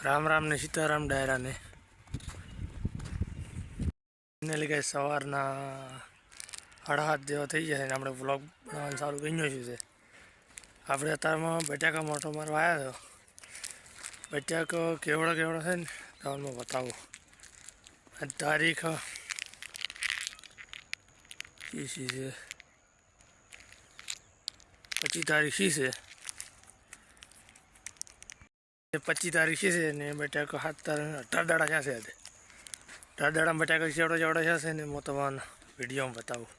રામ રામ ને સીતારામ ડાયરા ને finally guys સવારના 7:30 જેવા થઈ જાય ને આપણે વ્લોગ બનાવવાનું ચાલુ કરી નાખ્યું છે. આપણે અત્યારમાં બટાકા મોટો મારવા આવ્યા હતો. બટાકો કેવડો છે ને તમને બતાવું. તારીખ શી છે 25 તારીખ શી છે 25 તારીખ શી છે ને બટાકો 18 દાડા થયા છે. 18 દાડા બટાકા જેવડો છે ને હું તમને વિડીયોમાં બતાવું.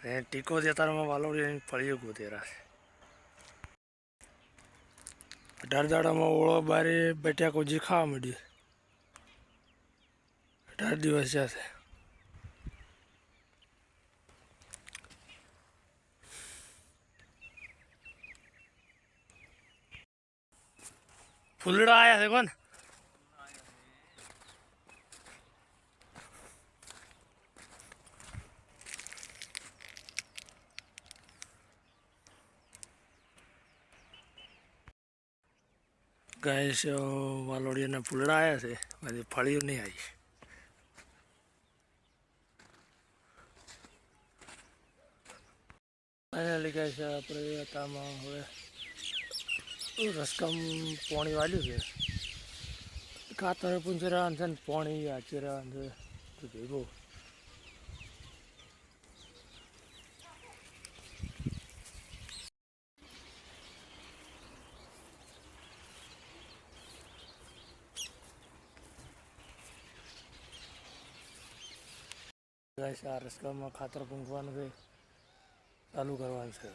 અને ટીકો અત્યારમાં વાલોડી ફળીઓ ગોતેરા છે. 18 દાડામાં ઓળો બારે બટાકો જે ખાવા માંડ્યું. 18 દિવસ જશે. ફૂલડા આયા છે કોણ ગાઈસ વાલોડિયાના ફૂલડા આવ્યા છે. મારી ફળીઓ નહીં આવી. ફાઇનલી ગાઈસ આપણે અત્યારમાં હવે રસકમ પાણી વાળ્યું છે. ખાતર પૂંચરા છે ને પાણી આચરા છે તો ભેગું ગાઈસ આ રસકમમાં ખાતર પૂંખવાનું છે. ચાલુ કરવાનું છે.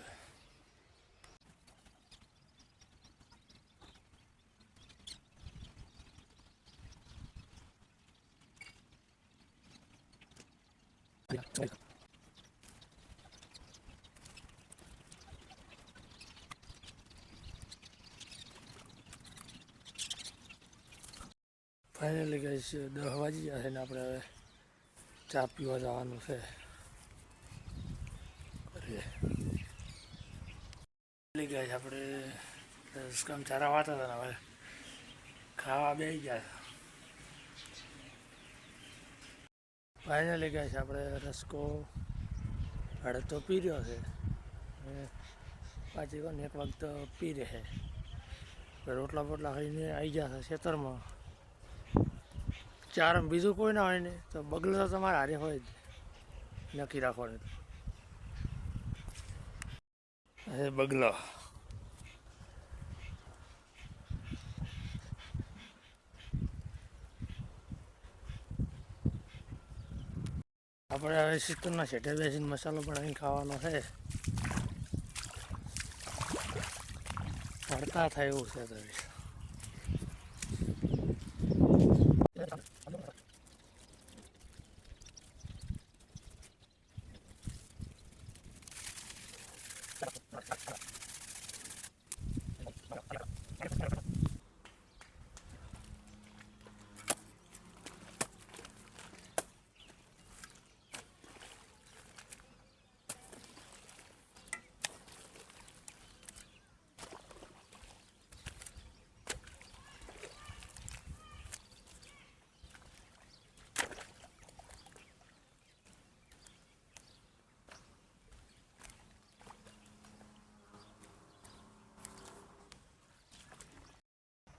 ફાઇનલી ગાઈસ 10 વાગી ગયા છે ને આપણે હવે ચા પીવા જવાનું છે. ગાઈસ આપણે રસકમ ચારા વાતા હતા ને હવે ખાવા બેસી ગયા. ફાઇનલી ગાઈસ આપણે રસકો અડધો પી રહ્યો છે. પાછી કોને એક વખત પી રહે. રોટલા બોટલા ખાઈને આવી ગયા છે ખેતરમાં. ચાર બીજું કોઈ ના હોય ને તો બગલો તો તમારે હારે હોય જ નક્કી રાખવાનું. બગલો આપણે હવે સિસ્ટમના છેટે બેસીને મસાલો બનાવીને ખાવાનો છે. પડતા થાય એવું છે તો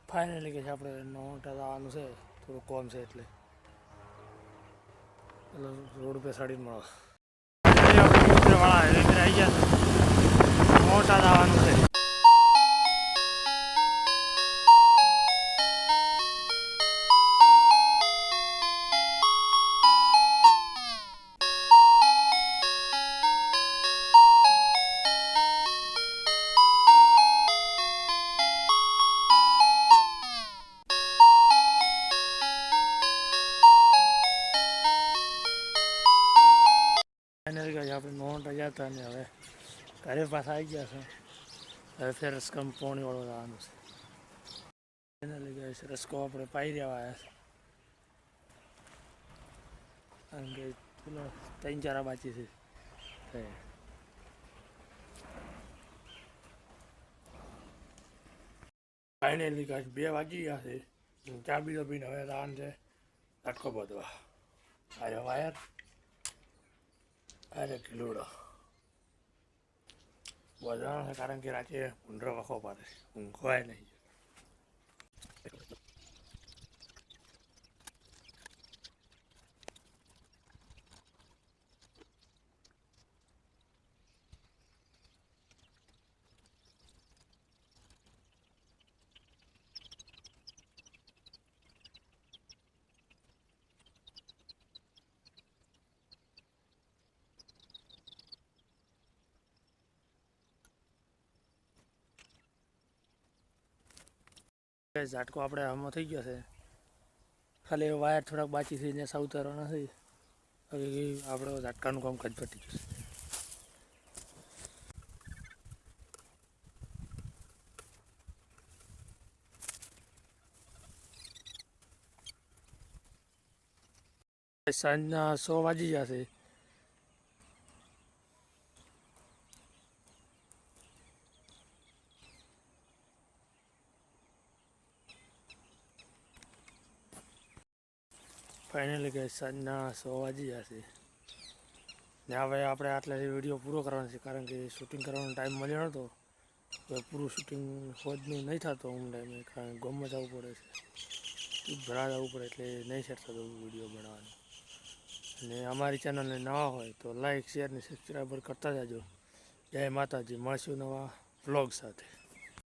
ફાઇનલી કે છે આપણે નોટા આવવાનું છે. થોડું કોમ છે એટલે રોડ પે સાડી મળો વાળા આવી ગયા. મોટા આવવાનું છે. આપણે નોંધ ગયા હતા ને હવે ઘરે પાછા આવી ગયા છે. હવે ફેર રસકમ પોણી વાળો જવાનું છે. એના લીધે રસકો આપણે પાઈ રહ્યા આવ્યા છે. કારણ કે પેલો 3-4 બાકી છે. ફાઇનલી ગાઈસ 2 વાગી ગયા છે. ચા બીજો પીને હવે રાન છે ઝાટકો બાંધવા. આયો વાયર અરે કિલોડો બાંધવાનો છે કારણ કે રાતે ઊંડરો વખો પડે ઊંઘવાય નહીં. ઝાટકો આપણે આમાં થઈ ગયો છે. ખાલી વાયર થોડાક બાકી થઈને સૌ ઉતારવાના છે. હવે આપણો ઝાટકાનું કામ કજ પતી ગયું છે. સાંજના 100 વાગી ગયા છે. ફાઇનલી ગઈ સાંજના 100 વાગી ગયા છે. ને હવે આપણે આટલાથી વિડીયો પૂરો કરવાનો છે કારણ કે શૂટિંગ કરવાનો ટાઈમ મળ્યો નહોતો. હવે પૂરું શૂટિંગ હોજનું નહીં થતો હું ટાઈમે કારણ કે ગામમાં જવું પડે છે. ભરા જવું પડે એટલે નહીં સેટ થતો વિડીયો બનાવવાનો. અને અમારી ચેનલને નવા હોય તો લાઈક શેર ને સબસ્ક્રાઈબર કરતા જાજો. જય માતાજી, મળશું નવા વ્લોગ સાથે.